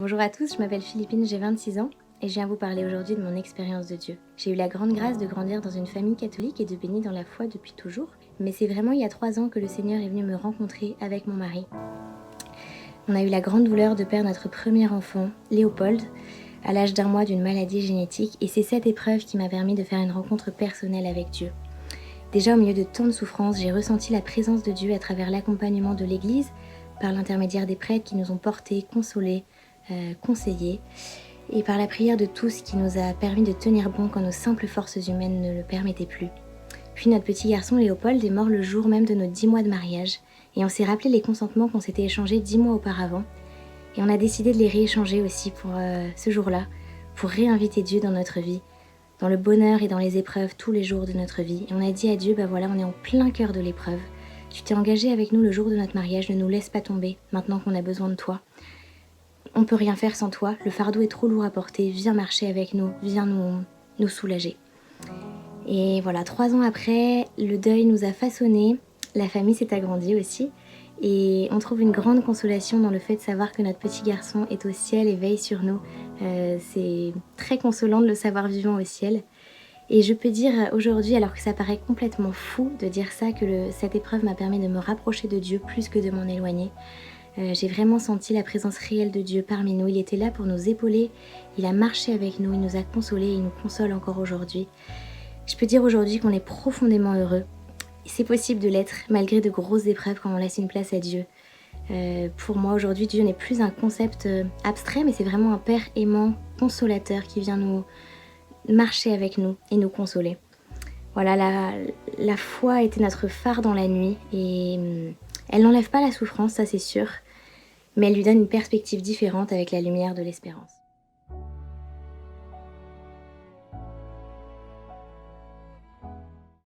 Bonjour à tous, je m'appelle Philippine, j'ai 26 ans et je viens vous parler aujourd'hui de mon expérience de Dieu. J'ai eu la grande grâce de grandir dans une famille catholique et de baigner dans la foi depuis toujours, mais c'est vraiment il y a 3 ans que le Seigneur est venu me rencontrer avec mon mari. On a eu la grande douleur de perdre notre premier enfant, Léopold, à l'âge d'1 mois d'une maladie génétique, et c'est cette épreuve qui m'a permis de faire une rencontre personnelle avec Dieu. Déjà au milieu de tant de souffrances, j'ai ressenti la présence de Dieu à travers l'accompagnement de l'Église, par l'intermédiaire des prêtres qui nous ont portés, consolés, conseillés, et par la prière de tous qui nous a permis de tenir bon quand nos simples forces humaines ne le permettaient plus. Puis notre petit garçon Léopold est mort le jour même de nos 10 mois de mariage, et on s'est rappelé les consentements qu'on s'était échangés 10 mois auparavant, et on a décidé de les rééchanger aussi pour ce jour-là, pour réinviter Dieu dans notre vie, dans le bonheur et dans les épreuves tous les jours de notre vie. Et on a dit à Dieu, voilà, on est en plein cœur de l'épreuve. Tu t'es engagé avec nous le jour de notre mariage, ne nous laisse pas tomber, maintenant qu'on a besoin de toi. On ne peut rien faire sans toi, le fardeau est trop lourd à porter, viens marcher avec nous, viens nous soulager. Et voilà, 3 ans après, le deuil nous a façonnés, la famille s'est agrandie aussi, et on trouve une grande consolation dans le fait de savoir que notre petit garçon est au ciel et veille sur nous. C'est très consolant de le savoir vivant au ciel. Et je peux dire aujourd'hui, alors que ça paraît complètement fou de dire ça, que cette épreuve m'a permis de me rapprocher de Dieu plus que de m'en éloigner. J'ai vraiment senti la présence réelle de Dieu parmi nous. Il était là pour nous épauler, il a marché avec nous, il nous a consolés et il nous console encore aujourd'hui. Je peux dire aujourd'hui qu'on est profondément heureux. C'est possible de l'être malgré de grosses épreuves quand on laisse une place à Dieu. Pour moi aujourd'hui, Dieu n'est plus un concept abstrait, mais c'est vraiment un Père aimant, consolateur qui vient nous marcher avec nous et nous consoler. Voilà, la foi était notre phare dans la nuit et elle n'enlève pas la souffrance, ça c'est sûr, mais elle lui donne une perspective différente avec la lumière de l'espérance.